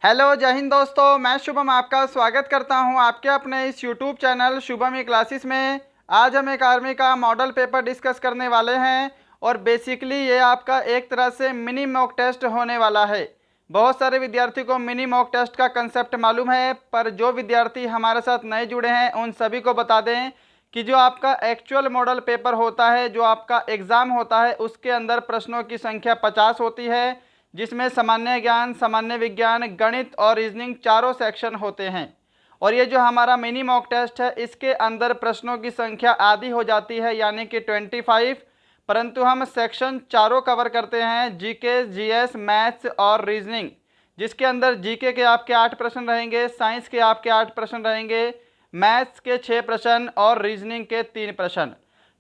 Hello जय हिंद दोस्तों, मैं शुभम आपका स्वागत करता हूं आपके अपने इस यूट्यूब चैनल शुभम ई क्लासेस में। आज हम एक आर्मी का मॉडल पेपर डिस्कस करने वाले हैं और बेसिकली ये आपका एक तरह से मिनी मॉक टेस्ट होने वाला है। बहुत सारे विद्यार्थी को मिनी मॉक टेस्ट का कंसेप्ट मालूम है, पर जो विद्यार्थी हमारे साथ नए जुड़े हैं उन सभी को बता दें कि जो आपका एक्चुअल मॉडल पेपर होता है, जो आपका एग्ज़ाम होता है, उसके अंदर प्रश्नों की संख्या 50 होती है, जिसमें सामान्य ज्ञान, सामान्य विज्ञान, गणित और रीजनिंग चारों सेक्शन होते हैं। और ये जो हमारा मिनी मॉक टेस्ट है, इसके अंदर प्रश्नों की संख्या आधी हो जाती है, यानी कि 25, परंतु हम सेक्शन चारों कवर करते हैं, जीके, जीएस, मैथ्स और रीजनिंग, जिसके अंदर जीके के आपके 8 प्रश्न रहेंगे, साइंस के आपके 8 प्रश्न रहेंगे, मैथ्स के 6 प्रश्न और रीजनिंग के 3 प्रश्न।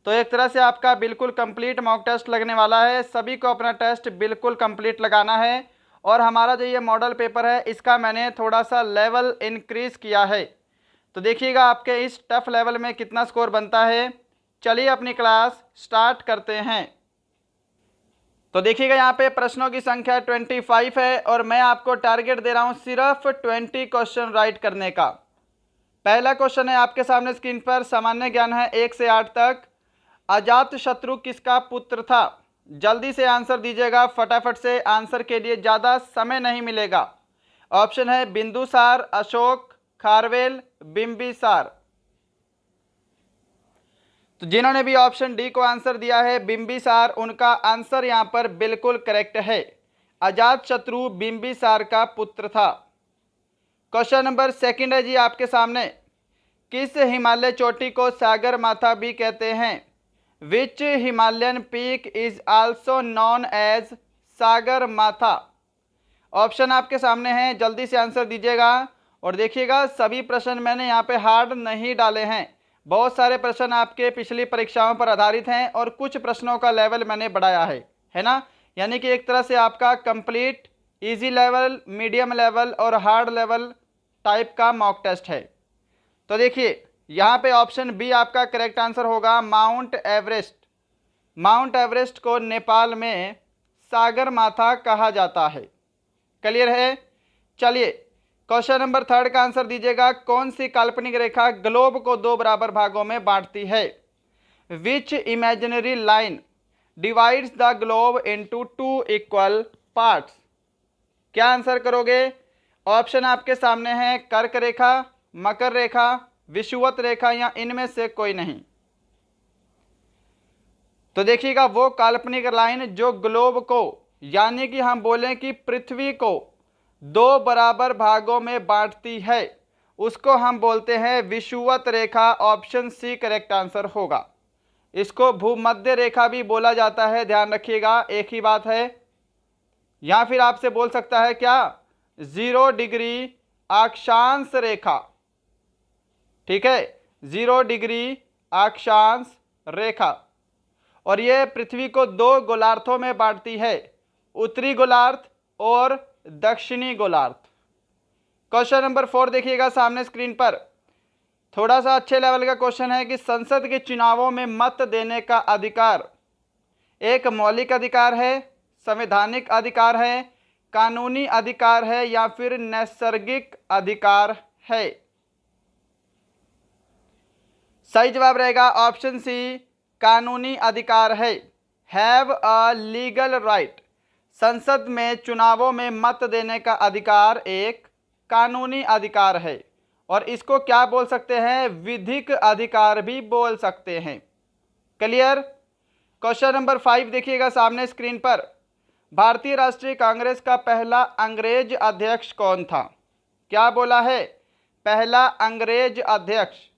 तो एक तरह से आपका बिल्कुल कंप्लीट मॉक टेस्ट लगने वाला है। सभी को अपना टेस्ट बिल्कुल कंप्लीट लगाना है। और हमारा जो ये मॉडल पेपर है, इसका मैंने थोड़ा सा लेवल इंक्रीज़ किया है। तो देखिएगा आपके इस टफ लेवल में कितना स्कोर बनता है। चलिए अपनी क्लास स्टार्ट करते हैं। तो देखिएगा यहाँ पे प्रश्नों की संख्या 25 है और मैं आपको टारगेट दे रहा हूँ सिर्फ 20 क्वेश्चन राइट करने का। पहला क्वेश्चन है आपके सामने स्क्रीन पर, सामान्य ज्ञान है 1 से 8 तक। अजात शत्रु किसका पुत्र था? जल्दी से आंसर दीजिएगा, फटाफट से, आंसर के लिए ज़्यादा समय नहीं मिलेगा। ऑप्शन है बिंदुसार, अशोक, खारवेल, बिंबिसार। तो जिन्होंने भी ऑप्शन डी को आंसर दिया है बिंबिसार, उनका आंसर यहाँ पर बिल्कुल करेक्ट है। अजात शत्रु बिंबिसार का पुत्र था। क्वेश्चन नंबर सेकंड है जी आपके सामने, किस हिमालय चोटी को सागर माथा भी कहते हैं? Which Himalayan peak is also known as Sagarmatha? Option आपके सामने हैं, जल्दी से आंसर दीजिएगा। और देखिएगा सभी प्रश्न मैंने यहाँ पे हार्ड नहीं डाले हैं। बहुत सारे प्रश्न आपके पिछली परीक्षाओं पर आधारित हैं और कुछ प्रश्नों का लेवल मैंने बढ़ाया है ना। यानी कि एक तरह से आपका complete easy level, medium level और हार्ड लेवल टाइप का मॉक टेस्ट है। तो देखिए यहाँ पे ऑप्शन बी आपका करेक्ट आंसर होगा, माउंट एवरेस्ट। माउंट एवरेस्ट को नेपाल में सागर माथा कहा जाता है। क्लियर है? चलिए क्वेश्चन नंबर थर्ड का आंसर दीजिएगा, कौन सी काल्पनिक रेखा ग्लोब को 2 बराबर भागों में बांटती है? Which imaginary line divides the globe into 2 equal parts? क्या आंसर करोगे? ऑप्शन आपके सामने है, कर्क रेखा, मकर रेखा, विषुवत रेखा या इनमें से कोई नहीं। तो देखिएगा वो काल्पनिक लाइन जो ग्लोब को, यानी कि हम बोलें कि पृथ्वी को 2 बराबर भागों में बांटती है, उसको हम बोलते हैं विषुवत रेखा। ऑप्शन सी करेक्ट आंसर होगा। इसको भूमध्य रेखा भी बोला जाता है, ध्यान रखिएगा, एक ही बात है। या फिर आपसे बोल सकता है क्या, 0 डिग्री अक्षांश रेखा। ठीक है, 0 डिग्री अक्षांश रेखा। और यह पृथ्वी को 2 गोलार्धों में बांटती है, उत्तरी गोलार्ध और दक्षिणी गोलार्ध। क्वेश्चन नंबर 4 देखिएगा सामने स्क्रीन पर। थोड़ा सा अच्छे लेवल का क्वेश्चन है कि संसद के चुनावों में मत देने का अधिकार एक मौलिक अधिकार है, संवैधानिक अधिकार है, कानूनी अधिकार है या फिर नैसर्गिक अधिकार है? सही जवाब रहेगा ऑप्शन सी, कानूनी अधिकार है। Have a legal right. संसद में चुनावों में मत देने का अधिकार एक कानूनी अधिकार है और इसको क्या बोल सकते हैं? विधिक अधिकार भी बोल सकते हैं। क्लियर? क्वेश्चन नंबर 5 देखिएगा सामने स्क्रीन पर। भारतीय राष्ट्रीय कांग्रेस का पहला अंग्रेज अध्यक्ष कौन था? क्या बोला है? पहला अंग्रेज अध्यक्ष।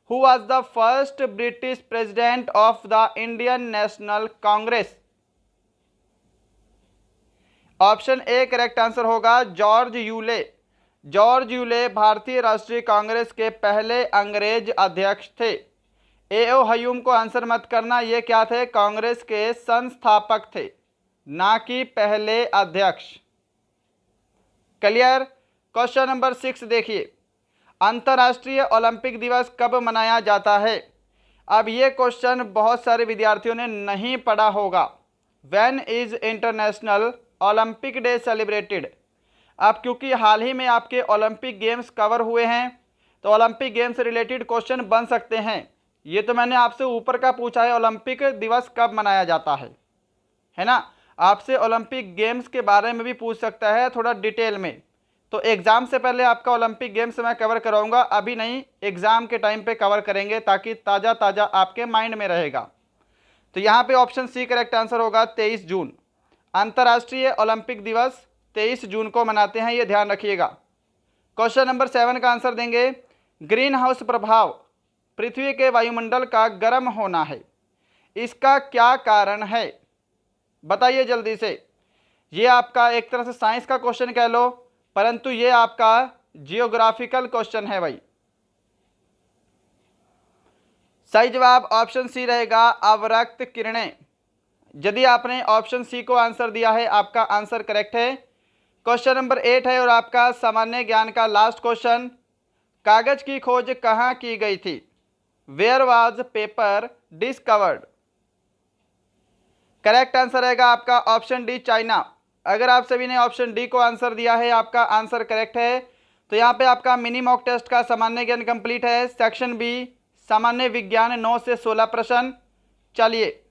Who was the first British president of the Indian National Congress? Option A correct answer होगा, जॉर्ज यूले। जॉर्ज यूले भारतीय राष्ट्रीय कांग्रेस के पहले अंग्रेज अध्यक्ष थे। एओ हयूम को आंसर मत करना, ये क्या थे? कांग्रेस के संस्थापक थे, ना कि पहले अध्यक्ष। क्लियर? क्वेश्चन नंबर 6 देखिए, अंतर्राष्ट्रीय ओलंपिक दिवस कब मनाया जाता है? अब ये क्वेश्चन बहुत सारे विद्यार्थियों ने नहीं पढ़ा होगा। When is international Olympic day celebrated? अब क्योंकि हाल ही में आपके ओलंपिक गेम्स कवर हुए हैं तो ओलंपिक गेम्स से रिलेटेड क्वेश्चन बन सकते हैं। ये तो मैंने आपसे ऊपर का पूछा है, ओलंपिक दिवस कब मनाया जाता है ना। आपसे ओलंपिक गेम्स के बारे में भी पूछ सकता है थोड़ा डिटेल में। तो एग्ज़ाम से पहले आपका ओलंपिक गेम्स मैं कवर कराऊंगा, अभी नहीं, एग्ज़ाम के टाइम पे कवर करेंगे ताकि ताज़ा ताज़ा आपके माइंड में रहेगा। तो यहाँ पे ऑप्शन सी करेक्ट आंसर होगा 23 जून। अंतर्राष्ट्रीय ओलंपिक दिवस 23 जून को मनाते हैं, ये ध्यान रखिएगा। क्वेश्चन नंबर 7 का आंसर देंगे, ग्रीन हाउस प्रभाव पृथ्वी के वायुमंडल का गर्म होना है, इसका क्या कारण है, बताइए जल्दी से। ये आपका एक तरह से साइंस का क्वेश्चन कह लो, परंतु ये आपका जियोग्राफिकल क्वेश्चन है भाई। सही जवाब ऑप्शन सी रहेगा, अवरक्त किरणें। यदि आपने ऑप्शन सी को आंसर दिया है आपका आंसर करेक्ट है। क्वेश्चन नंबर 8 है और आपका सामान्य ज्ञान का लास्ट क्वेश्चन, कागज की खोज कहाँ की गई थी, where was paper discovered. Correct answer रहेगा आपका ऑप्शन डी, चाइना। अगर आप सभी ने ऑप्शन डी को आंसर दिया है आपका आंसर करेक्ट है। तो यहाँ पे आपका मिनी मॉक टेस्ट का सामान्य ज्ञान कंप्लीट है। सेक्शन बी सामान्य विज्ञान 9 से 16 प्रश्न। चलिए,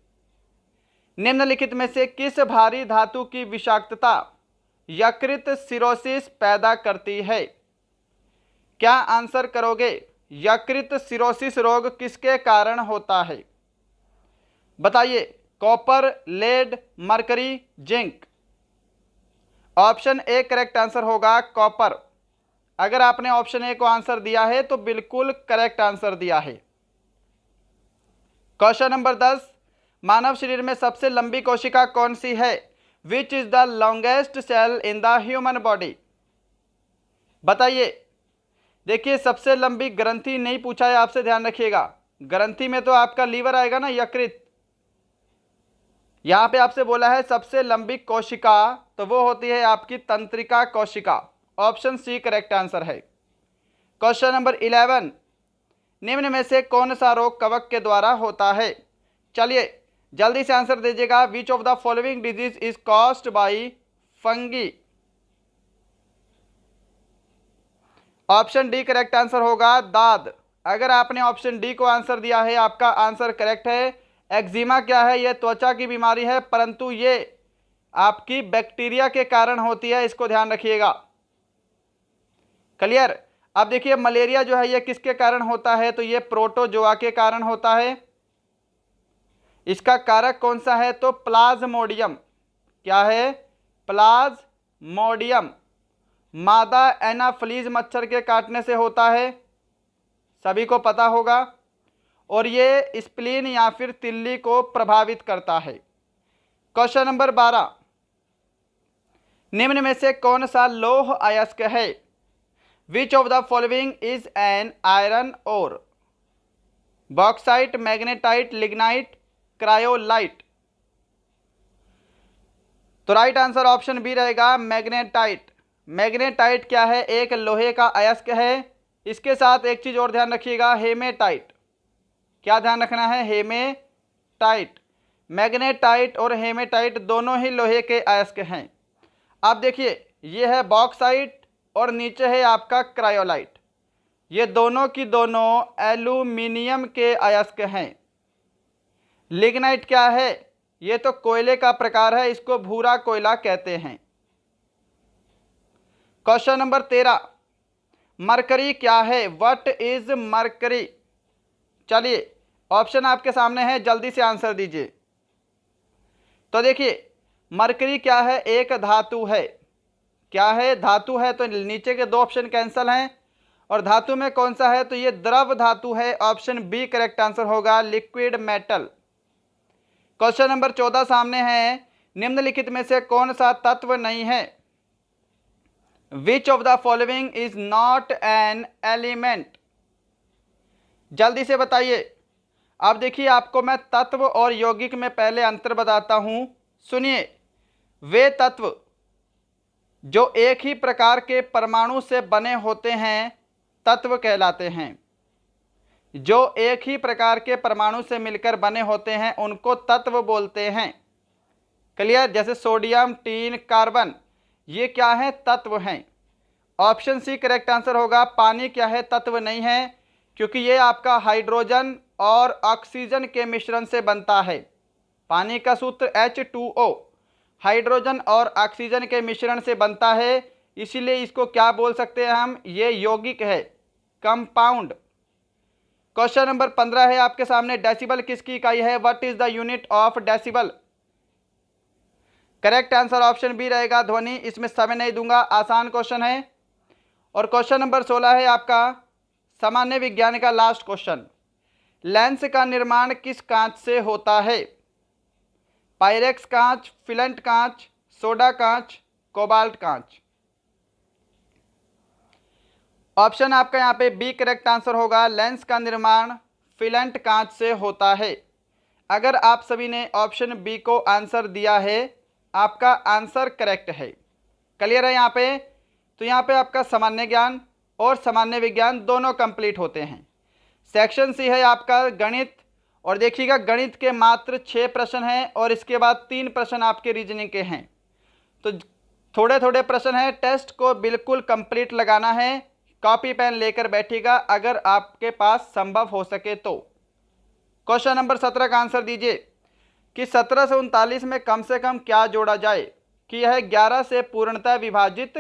निम्नलिखित में से किस भारी धातु की विषाक्तता यकृत सिरोसिस पैदा करती है, क्या आंसर करोगे। यकृत सिरोसिस रोग किसके कारण होता है, बताइए। Copper, lead, mercury, zinc. Option A correct answer होगा कॉपर। अगर आपने ऑप्शन ए को आंसर दिया है तो बिल्कुल करेक्ट आंसर दिया है। क्वेश्चन नंबर 10, मानव शरीर में सबसे लंबी कोशिका कौन सी है, which is the longest cell in the human body, बताइए। देखिए, सबसे लंबी ग्रंथि नहीं पूछा है आपसे, ध्यान रखिएगा। ग्रंथि में तो आपका लीवर आएगा ना, यकृत। यहां पे आपसे बोला है सबसे लंबी कोशिका, तो वो होती है आपकी तंत्रिका कोशिका। ऑप्शन सी करेक्ट आंसर है। क्वेश्चन नंबर 11, निम्न में से कौन सा रोग कवक के द्वारा होता है, चलिए जल्दी से आंसर दीजिएगा। विच of the following disease is caused by fungi. Option D correct answer होगा दाद। अगर आपने ऑप्शन डी को आंसर दिया है आपका आंसर करेक्ट है। एक्जिमा क्या है, यह त्वचा की बीमारी है, परंतु ये आपकी बैक्टीरिया के कारण होती है, इसको ध्यान रखिएगा। क्लियर। अब देखिए, मलेरिया जो है ये किसके कारण होता है, तो ये प्रोटोजोआ के कारण होता है। इसका कारक कौन सा है, तो प्लाज्मोडियम। क्या है, प्लाज्मोडियम। मादा एनाफ्लीज मच्छर के काटने से होता है, सभी को पता होगा। और ये स्प्लीन या फिर तिल्ली को प्रभावित करता है। क्वेश्चन नंबर 12, निम्न में से कौन सा लौह अयस्क है, which of the following is an iron ore, bauxite, magnetite, lignite, cryolite. तो राइट आंसर ऑप्शन बी रहेगा मैग्नेटाइट। मैग्नेटाइट क्या है, एक लोहे का अयस्क है। इसके साथ एक चीज और ध्यान रखिएगा, हेमेटाइट। क्या ध्यान रखना है, हेमेटाइट। मैग्नेटाइट और हेमेटाइट दोनों ही लोहे के अयस्क हैं। अब देखिए, ये है बॉक्साइट और नीचे है आपका क्रायोलाइट। ये दोनों की दोनों एल्यूमिनियम के अयस्क हैं। लिग्नाइट क्या है, ये तो कोयले का प्रकार है, इसको भूरा कोयला कहते हैं। क्वेश्चन नंबर 13, मरकरी क्या है, व्हाट इज मरकरी। चलिए ऑप्शन आपके सामने है, जल्दी से आंसर दीजिए। तो देखिए, मरकरी क्या है, एक धातु है। क्या है, धातु है, तो नीचे के दो ऑप्शन कैंसिल हैं। और धातु में कौन सा है, तो ये द्रव धातु है। ऑप्शन बी करेक्ट आंसर होगा, लिक्विड मेटल। क्वेश्चन नंबर 14 सामने है, निम्नलिखित में से कौन सा तत्व नहीं है, which of the following is not an element, जल्दी से बताइए। अब देखिए, आपको मैं तत्व और यौगिक में पहले अंतर बताता हूं, सुनिए। वे तत्व जो एक ही प्रकार के परमाणु से बने होते हैं तत्व कहलाते हैं। जो एक ही प्रकार के परमाणु से मिलकर बने होते हैं उनको तत्व बोलते हैं। क्लियर। जैसे सोडियम, टीन, कार्बन, ये क्या है? तत्व हैं। ऑप्शन सी करेक्ट आंसर होगा। पानी क्या है? तत्व नहीं है, क्योंकि ये आपका हाइड्रोजन और ऑक्सीजन के मिश्रण से बनता है। पानी का सूत्र H2O हाइड्रोजन और ऑक्सीजन के मिश्रण से बनता है, इसीलिए इसको क्या बोल सकते हैं हम? ये यौगिक है, कंपाउंड। क्वेश्चन नंबर 15 है आपके सामने, डेसिबल किसकी इकाई है? What is the unit of decibel? Correct answer option B रहेगा, ध्वनि। इसमें समय नहीं दूंगा, आसान क्वेश्चन है। और क्वेश्चन नंबर 16 है आपका सामान्य विज्ञान का लास्ट क्वेश्चन। लेंस का निर्माण किस कांच से होता है? पायरेक्स कांच, फिलेंट कांच, सोडा कांच, कोबाल्ट कांच। ऑप्शन आपका यहाँ पे बी करेक्ट आंसर होगा। लेंस का निर्माण फिलेंट कांच से होता है। अगर आप सभी ने ऑप्शन बी को आंसर दिया है, आपका आंसर करेक्ट है। क्लियर है यहाँ पे? तो यहाँ पे आपका सामान्य ज्ञान और सामान्य विज्ञान दोनों कंप्लीट होते हैं। सेक्शन सी है आपका गणित, और देखिएगा गणित के मात्र 6 प्रश्न हैं और इसके बाद 3 प्रश्न आपके रीजनिंग के हैं। तो थोड़े थोड़े प्रश्न हैं, टेस्ट को बिल्कुल कंप्लीट लगाना है। कॉपी पेन लेकर बैठिएगा अगर आपके पास संभव हो सके तो। क्वेश्चन नंबर 17 का आंसर दीजिए कि 17 से 39 में कम से कम क्या जोड़ा जाए कि यह 11 से पूर्णतः विभाजित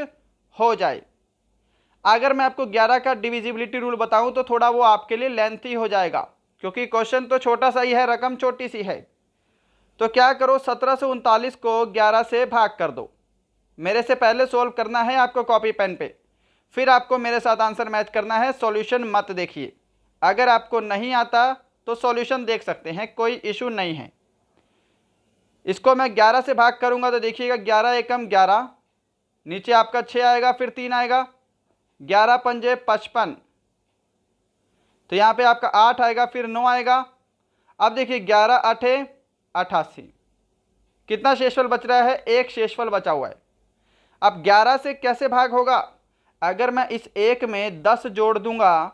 हो जाए। अगर मैं आपको 11 का डिविजिबिलिटी रूल बताऊं तो थोड़ा वो आपके लिए लेंथी हो जाएगा, क्योंकि क्वेश्चन तो छोटा सा ही है, रकम छोटी सी है। तो क्या करो, 17 से 39 को 11 से भाग कर दो। मेरे से पहले सोल्व करना है आपको कॉपी पेन पे, फिर आपको मेरे साथ आंसर मैच करना है। सॉल्यूशन मत देखिए, अगर आपको नहीं आता तो सॉल्यूशन देख सकते हैं, कोई इशू नहीं है। इसको मैं 11 से भाग करूंगा तो देखिएगा 11 एकम 11, नीचे आपका 6 आएगा, फिर 3 आएगा, 11 पंजे 55, तो यहाँ पे आपका 8 आएगा, फिर 9 आएगा। अब देखिए 11 8 88, कितना शेषफल बच रहा है? एक शेषफल बचा हुआ है। अब 11 से कैसे भाग होगा? अगर मैं इस एक में 10 जोड़ दूंगा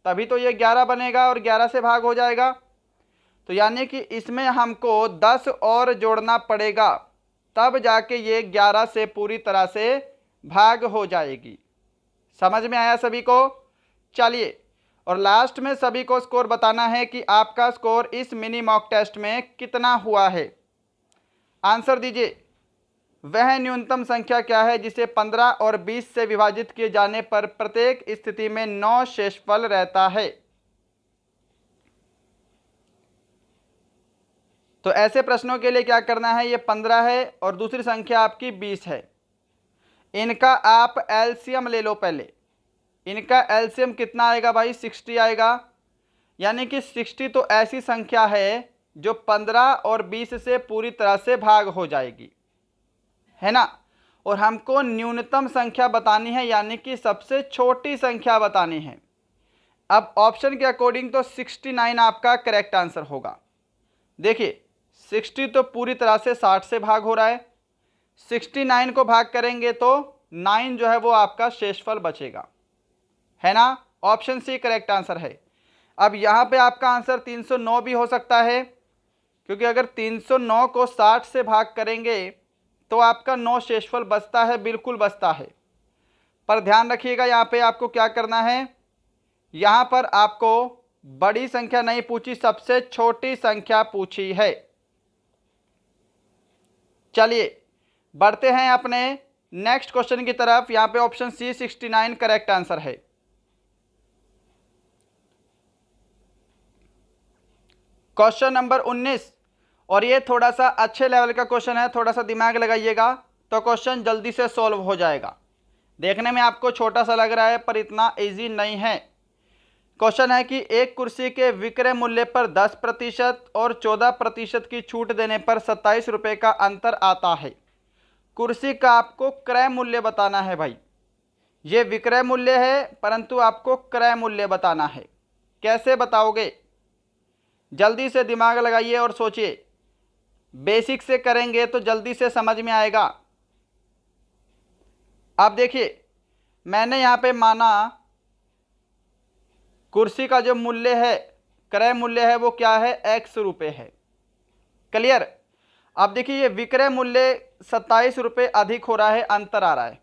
तभी तो ये 11 बनेगा और 11 से भाग हो जाएगा। तो यानी कि इसमें हमको 10 और जोड़ना पड़ेगा, तब जाके ये 11 से पूरी तरह से भाग हो जाएगी। समझ में आया सभी को? चलिए, और लास्ट में सभी को स्कोर बताना है कि आपका स्कोर इस मिनी मॉक टेस्ट में कितना हुआ है। आंसर दीजिए, वह न्यूनतम संख्या क्या है जिसे 15 और 20 से विभाजित किए जाने पर प्रत्येक स्थिति में 9 शेषफल रहता है? तो ऐसे प्रश्नों के लिए क्या करना है, ये 15 है और दूसरी संख्या आपकी 20 है, इनका आप एलसीएम ले लो। पहले इनका एलसीएम कितना आएगा भाई? 60 आएगा। यानी कि 60 तो ऐसी संख्या है जो 15 और 20 से पूरी तरह से भाग हो जाएगी, है ना। और हमको न्यूनतम संख्या बतानी है, यानी कि सबसे छोटी संख्या बतानी है। अब ऑप्शन के अकॉर्डिंग तो 69 आपका करेक्ट आंसर होगा। देखिए 60 तो पूरी तरह से 60 से भाग हो रहा है, 69 को भाग करेंगे तो 9 जो है वो आपका शेषफल बचेगा, है ना। ऑप्शन सी करेक्ट आंसर है। अब यहाँ पे आपका आंसर 309 भी हो सकता है, क्योंकि अगर 309 को 60 से भाग करेंगे तो आपका 9 शेषफल बचता है, बिल्कुल बचता है। पर ध्यान रखिएगा यहाँ पे आपको क्या करना है, यहाँ पर आपको बड़ी संख्या नहीं पूछी, सबसे छोटी संख्या पूछी है। चलिए बढ़ते हैं अपने नेक्स्ट क्वेश्चन की तरफ। यहाँ पे ऑप्शन सी 69 करेक्ट आंसर है। क्वेश्चन नंबर 19, और ये थोड़ा सा अच्छे लेवल का क्वेश्चन है, थोड़ा सा दिमाग लगाइएगा तो क्वेश्चन जल्दी से सॉल्व हो जाएगा। देखने में आपको छोटा सा लग रहा है पर इतना इजी नहीं है। क्वेश्चन है कि एक कुर्सी के विक्रय मूल्य पर 10% और 14% की छूट देने पर 27 रुपये का अंतर आता है। कुर्सी का आपको क्रय मूल्य बताना है भाई। ये विक्रय मूल्य है परंतु आपको क्रय मूल्य बताना है। कैसे बताओगे? जल्दी से दिमाग लगाइए और सोचिए, बेसिक से करेंगे तो जल्दी से समझ में आएगा। अब देखिए मैंने यहाँ पे माना कुर्सी का जो मूल्य है, क्रय मूल्य है वो क्या है? X रुपये है। क्लियर? अब देखिए ये विक्रय मूल्य 27 रुपये अधिक हो रहा है, अंतर आ रहा है।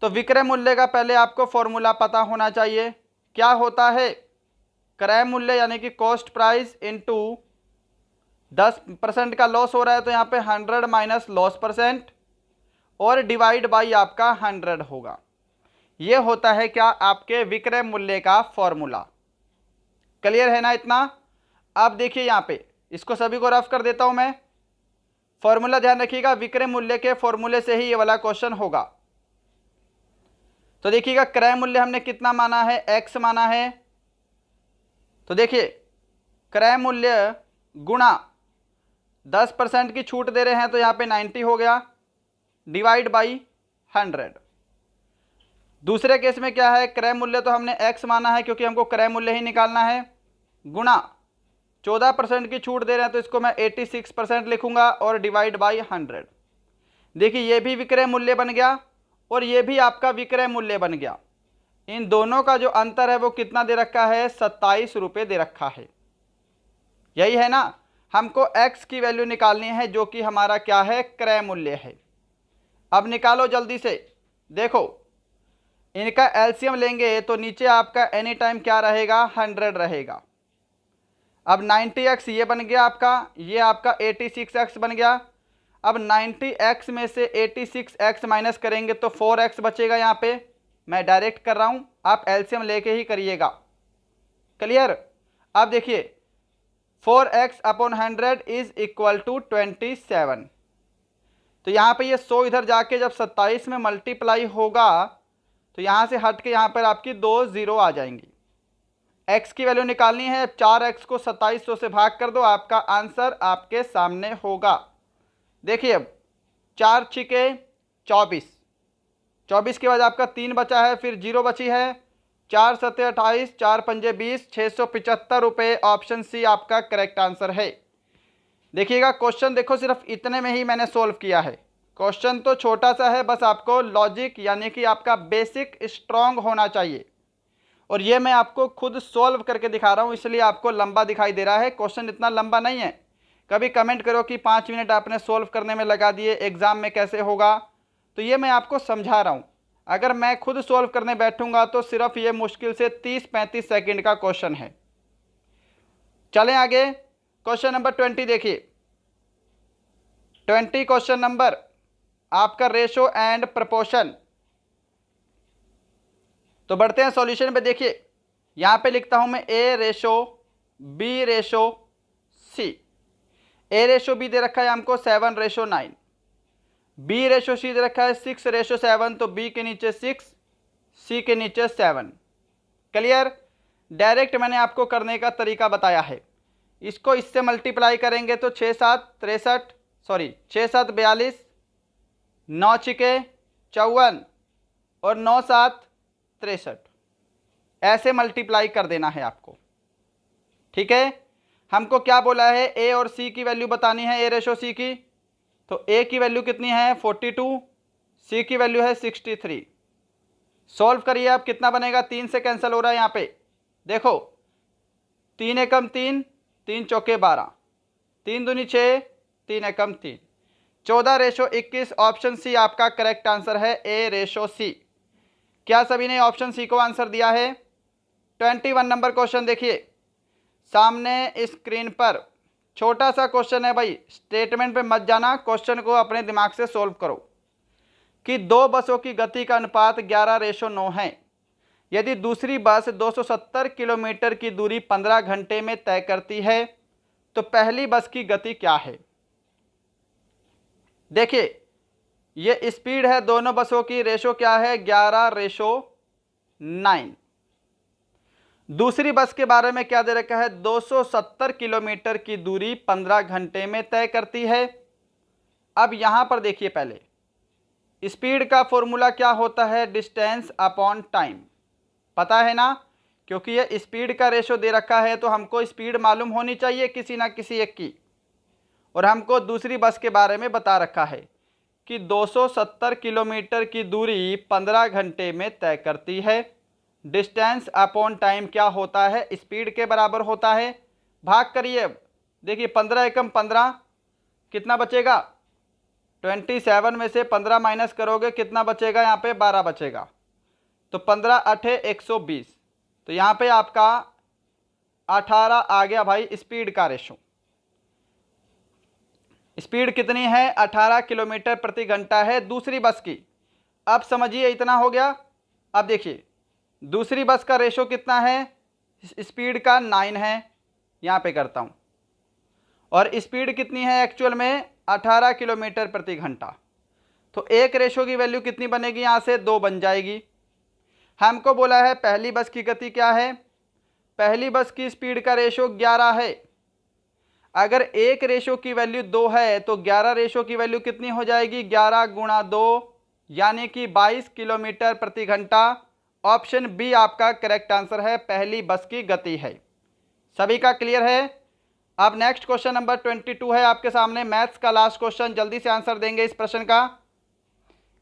तो विक्रय मूल्य का पहले आपको फॉर्मूला पता होना चाहिए। क्या होता है? क्रय मूल्य यानी कि कॉस्ट प्राइस इंटू 10% का लॉस हो रहा है तो यहाँ पे 100 माइनस लॉस परसेंट और डिवाइड बाई आपका 100 होगा। ये होता है क्या? आपके विक्रय मूल्य का फॉर्मूला। क्लियर है ना इतना? अब देखिए यहाँ पे इसको सभी को रफ कर देता हूं मैं। फॉर्मूला ध्यान रखिएगा, विक्रय मूल्य के फॉर्मूले से ही ये वाला क्वेश्चन होगा। तो देखिएगा क्रय मूल्य हमने कितना माना है? एक्स माना है। तो देखिए क्रय मूल्य गुणा 10% की छूट दे रहे हैं तो यहाँ पे 90 हो गया, डिवाइड बाई 100। दूसरे केस में क्या है? क्रय मूल्य तो हमने x माना है क्योंकि हमको क्रय मूल्य ही निकालना है, गुणा 14% की छूट दे रहे हैं तो इसको मैं 86% लिखूंगा और डिवाइड बाई 100। देखिए ये भी विक्रय मूल्य बन गया और ये भी आपका विक्रय मूल्य बन गया। इन दोनों का जो अंतर है वो कितना दे रखा है? 27 रुपये दे रखा है। यही है ना? हमको x की वैल्यू निकालनी है जो कि हमारा क्या है? क्रय मूल्य है। अब निकालो जल्दी से। देखो इनका एलसीएम लेंगे तो नीचे आपका एनी टाइम क्या रहेगा? 100 रहेगा। अब 90x ये बन गया आपका, ये आपका 86x बन गया। अब 90x में से 86x माइनस करेंगे तो 4x बचेगा। यहाँ पे मैं डायरेक्ट कर रहा हूँ, आप एलसीएम लेके ही करिएगा। क्लियर? अब देखिए 4x upon 100 is equal to 27। तो यहाँ पे ये 100 इधर जाके जब 27 में मल्टीप्लाई होगा तो यहाँ से हट के यहाँ पर आपकी 2 जीरो आ जाएंगी। x की वैल्यू निकालनी है, 4x को 2700 से भाग कर दो, आपका आंसर आपके सामने होगा। देखिए अब 4 छिके 24, 24 के बाद आपका 3 बचा है, फिर 0 बची है, 4 सत्ते 28, 4 पंजे 20, 675 रुपये। ऑप्शन सी आपका करेक्ट आंसर है। देखिएगा क्वेश्चन देखो सिर्फ इतने में ही मैंने सोल्व किया है। क्वेश्चन तो छोटा सा है, बस आपको लॉजिक यानी कि आपका बेसिक स्ट्रांग होना चाहिए। और ये मैं आपको खुद सोल्व करके दिखा रहा हूँ इसलिए आपको लंबा दिखाई दे रहा है। क्वेश्चन इतना लंबा नहीं है। कभी कमेंट करो कि 5 मिनट आपने सोल्व करने में लगा दिए, एग्जाम में कैसे होगा? तो ये मैं आपको समझा रहा हूँ। अगर मैं खुद सोल्व करने बैठूंगा तो सिर्फ ये मुश्किल से 30-35 सेकेंड का क्वेश्चन है। चलें आगे। क्वेश्चन नंबर 20 देखिए। 20 क्वेश्चन नंबर आपका रेशो एंड प्रपोर्शन। तो बढ़ते हैं सॉल्यूशन पे। देखिए यहां पे लिखता हूं मैं a ratio b ratio c। a ratio b दे रखा है हमको 7:9, b रेशो c दे रखा है 6:7। तो b के नीचे 6, c के नीचे 7। क्लियर? डायरेक्ट मैंने आपको करने का तरीका बताया है। इसको इससे मल्टीप्लाई करेंगे तो 6 7 63, सॉरी 6 7 42, 9 छिके 54 और 9 7 63। ऐसे मल्टीप्लाई कर देना है आपको। ठीक है? हमको क्या बोला है? ए और सी की वैल्यू बतानी है, ए रेशो सी की। तो ए की वैल्यू कितनी है? 42, सी की वैल्यू है 63। सॉल्व करिए आप, कितना बनेगा? 3 से कैंसिल हो रहा है यहाँ पे। देखो 3 एकम 3, 3 चौके 12, 3 दूनी 6, 3 एकम 3, 14:21। ऑप्शन सी आपका करेक्ट आंसर है, ए रेशो सी। क्या सभी ने ऑप्शन सी को आंसर दिया है? 21 नंबर क्वेश्चन देखिए सामने स्क्रीन पर। छोटा सा क्वेश्चन है भाई, स्टेटमेंट पे मत जाना, क्वेश्चन को अपने दिमाग से सोल्व करो। कि दो बसों की गति का अनुपात 11:9 है। यदि दूसरी बस 270 किलोमीटर की दूरी 15 घंटे में तय करती है तो पहली बस की गति क्या है? देखिए ये स्पीड है दोनों बसों की, रेशो क्या है? 11:9। दूसरी बस के बारे में क्या दे रखा है? 270 किलोमीटर की दूरी 15 घंटे में तय करती है। अब यहां पर देखिए पहले स्पीड का फॉर्मूला क्या होता है? Distance upon time. पता है ना? क्योंकि ये स्पीड का रेशो दे रखा है तो हमको स्पीड मालूम होनी चाहिए किसी ना किसी एक की। और हमको दूसरी बस के बारे में बता रखा है कि 270 किलोमीटर की दूरी 15 घंटे में तय करती है। डिस्टेंस अपॉन टाइम क्या होता है? स्पीड के बराबर होता है। भाग करिए। देखिए 15 एकम 15, कितना बचेगा, 27 में से 15 माइनस करोगे कितना बचेगा, यहाँ पे 12 बचेगा। तो 15 अठे 120, तो यहाँ पे आपका 18 आ गया भाई स्पीड का रेशो। स्पीड कितनी है, 18 किलोमीटर प्रति घंटा है दूसरी बस की। अब समझिए इतना हो गया। अब देखिए दूसरी बस का रेशो कितना है, स्पीड का 9 है, यहाँ पे करता हूँ, और स्पीड कितनी है एक्चुअल में 18 किलोमीटर प्रति घंटा। तो एक रेशो की वैल्यू कितनी बनेगी, यहाँ से 2 बन जाएगी। हमको बोला है पहली बस की गति क्या है, पहली बस की स्पीड का रेशो 11 है। अगर एक रेशो की वैल्यू 2 है तो 11 रेशो की वैल्यू कितनी हो जाएगी, 11 गुणा 2 यानी कि 22 किलोमीटर प्रति घंटा। ऑप्शन बी आपका करेक्ट आंसर है, पहली बस की गति है। सभी का क्लियर है। अब नेक्स्ट क्वेश्चन नंबर 22 है आपके सामने, मैथ्स का लास्ट क्वेश्चन। जल्दी से आंसर देंगे इस प्रश्न का।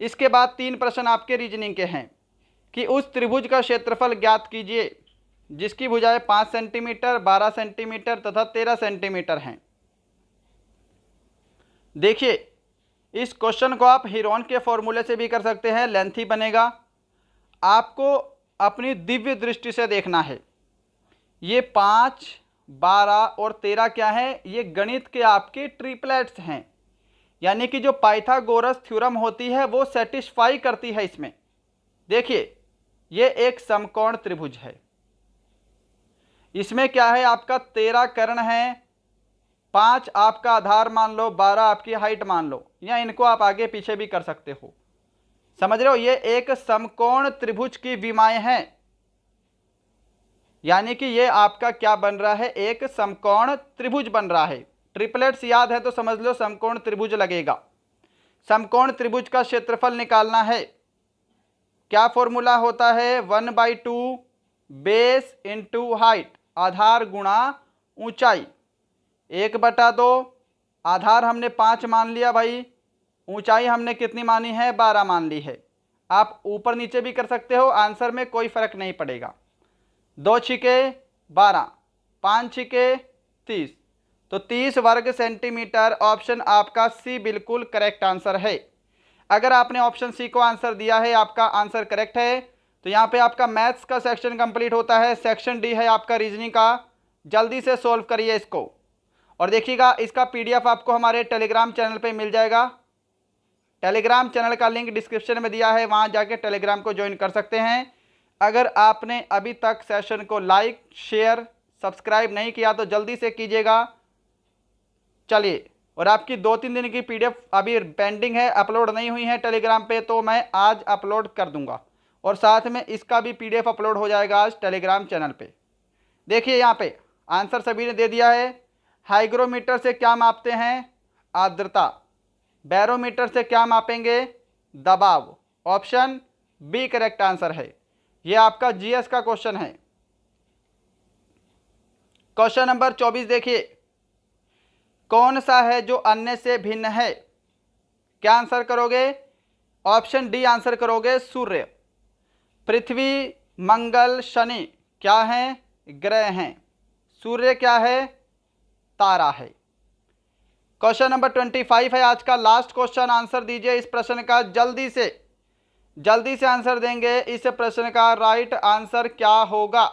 इसके बाद 3 प्रश्न आपके रीजनिंग के हैं कि उस त्रिभुज का क्षेत्रफल ज्ञात कीजिए जिसकी भुजाएं 5 सेंटीमीटर, 12 सेंटीमीटर तथा 13 सेंटीमीटर हैं। देखिए इस क्वेश्चन को आप हीरोन के फॉर्मूले से भी कर सकते हैं, लेंथी बनेगा। आपको अपनी दिव्य दृष्टि से देखना है। ये 5, 12 और 13 क्या है, ये गणित के आपके ट्रिपलेट्स हैं, यानी कि जो पाइथागोरस थ्योरम होती है वो सेटिस्फाई करती है इसमें। देखिए ये एक समकोण त्रिभुज है, इसमें क्या है आपका 13 कर्ण है, 5 आपका आधार मान लो, 12 आपकी हाइट मान लो, या इनको आप आगे पीछे भी कर सकते हो। समझ रहे हो, ये एक समकोण त्रिभुज की विमाएं हैं, यानी कि ये आपका क्या बन रहा है, एक समकोण त्रिभुज बन रहा है। ट्रिपलेट्स याद है तो समझ लो समकोण त्रिभुज लगेगा। समकोण त्रिभुज का क्षेत्रफल निकालना है, क्या फॉर्मूला होता है, 1/2 बेस इंटू हाइट, आधार गुणा ऊंचाई, 1/2। आधार हमने 5 मान लिया भाई, ऊंचाई हमने कितनी मानी है, 12 मान ली है। आप ऊपर नीचे भी कर सकते हो, आंसर में कोई फर्क नहीं पड़ेगा। 2 छिके 12, 5 छिके 30, तो 30 वर्ग सेंटीमीटर। ऑप्शन आपका सी बिल्कुल करेक्ट आंसर है। अगर आपने ऑप्शन सी को आंसर दिया है, आपका आंसर करेक्ट है, तो यहाँ पे आपका मैथ्स का सेक्शन कंप्लीट होता है। सेक्शन डी है आपका रीजनिंग का। जल्दी से सॉल्व करिए इसको, और देखिएगा इसका पीडीएफ आपको हमारे टेलीग्राम चैनल पे मिल जाएगा। टेलीग्राम चैनल का लिंक डिस्क्रिप्शन में दिया है, वहाँ जाके टेलीग्राम को ज्वाइन कर सकते हैं। अगर आपने अभी तक सेशन को लाइक, शेयर, सब्सक्राइब नहीं किया तो जल्दी से कीजिएगा। चलिए, और आपकी 2-3 दिन की पीडीएफ अभी पेंडिंग है, अपलोड नहीं हुई है टेलीग्राम पे, तो मैं आज अपलोड कर दूंगा, और साथ में इसका भी पीडीएफ अपलोड हो जाएगा आज टेलीग्राम चैनल पे। देखिए यहाँ पे आंसर सभी ने दे दिया है। हाइग्रोमीटर से क्या मापते हैं, आर्द्रता। बैरोमीटर से क्या मापेंगे, दबाव। ऑप्शन बी करेक्ट आंसर है। ये आपका जीएस का क्वेश्चन है। क्वेश्चन नंबर 24 देखिए, कौन सा है जो अन्य से भिन्न है। क्या आंसर करोगे, ऑप्शन डी आंसर करोगे, सूर्य। पृथ्वी, मंगल, शनि क्या हैं, ग्रह हैं। सूर्य क्या है, तारा है। क्वेश्चन नंबर 25 है आज का लास्ट क्वेश्चन। आंसर दीजिए इस प्रश्न का, जल्दी से आंसर देंगे इस प्रश्न का। राइट आंसर क्या होगा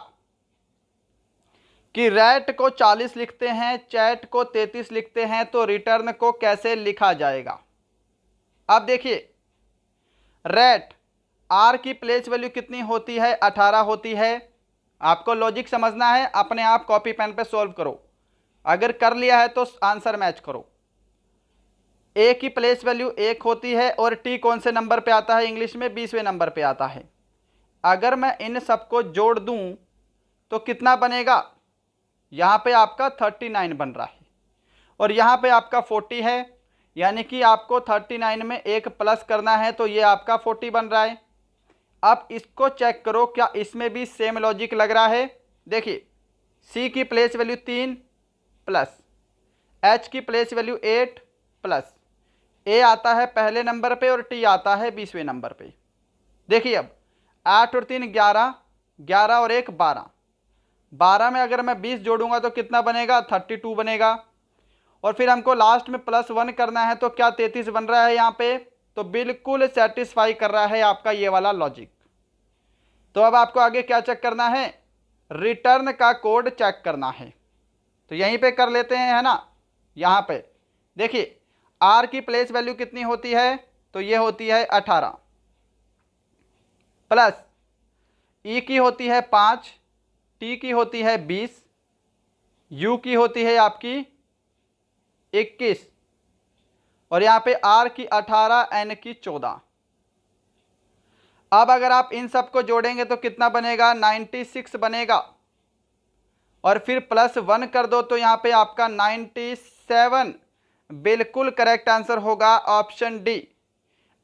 कि रैट को 40 लिखते हैं, चैट को 33 लिखते हैं, तो रिटर्न को कैसे लिखा जाएगा। अब देखिए रैट, आर की प्लेस वैल्यू कितनी होती है, 18 होती है। आपको लॉजिक समझना है, अपने आप कॉपी पेन पे सॉल्व करो। अगर कर लिया है तो आंसर मैच करो। ए की प्लेस वैल्यू 1 होती है, और टी कौन से नंबर पे आता है इंग्लिश में, 20वें नंबर पे आता है। अगर मैं इन सबको जोड़ दूं तो कितना बनेगा, यहाँ पे आपका 39 बन रहा है, और यहाँ पे आपका 40 है, यानी कि आपको 39 में 1 प्लस करना है, तो ये आपका 40 बन रहा है। अब इसको चेक करो क्या इसमें भी सेम लॉजिक लग रहा है। देखिए सी की प्लेस वैल्यू 3 प्लस, एच की प्लेस वैल्यू 8 प्लस, ए आता है पहले नंबर पे और टी आता है 20वें नंबर पे। देखिए अब 8 और 3 11, 11 और 1 12, 12 में अगर मैं 20 जोड़ूंगा तो कितना बनेगा, 32 बनेगा। और फिर हमको लास्ट में +1 करना है, तो क्या 33 बन रहा है यहाँ पे? तो बिल्कुल सेटिस्फाई कर रहा है आपका ये वाला लॉजिक। तो अब आपको आगे क्या चेक करना है? रिटर्न का कोड चेक करना है। तो यहीं पे कर लेते हैं, है ना। यहाँ पे देखिए आर की प्लेस वैल्यू कितनी होती है? तो ये होती है 18 प्लस ई की होती है 5, टी की होती है 20, यू की होती है आपकी 21 और यहाँ पे आर की 18, एन की 14। अब अगर आप इन सबको जोड़ेंगे तो कितना बनेगा? 96 बनेगा और फिर +1 कर दो तो यहाँ पे आपका 97। बिल्कुल करेक्ट आंसर होगा ऑप्शन डी।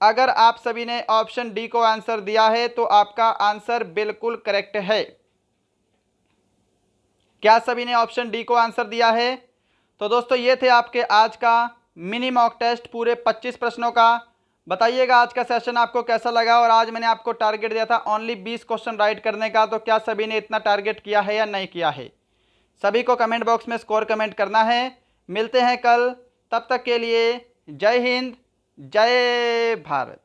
अगर आप सभी ने ऑप्शन डी को आंसर दिया है तो आपका आंसर बिल्कुल करेक्ट है। क्या सभी ने ऑप्शन डी को आंसर दिया है? तो दोस्तों ये थे आपके आज का मिनी मॉक टेस्ट पूरे 25 प्रश्नों का। बताइएगा आज का सेशन आपको कैसा लगा। और आज मैंने आपको टारगेट दिया था ओनली 20 क्वेश्चन राइट करने का, तो क्या सभी ने इतना टारगेट किया है या नहीं किया है? सभी को कमेंट बॉक्स में स्कोर कमेंट करना है। मिलते हैं कल, तब तक के लिए जय हिंद, जय भारत।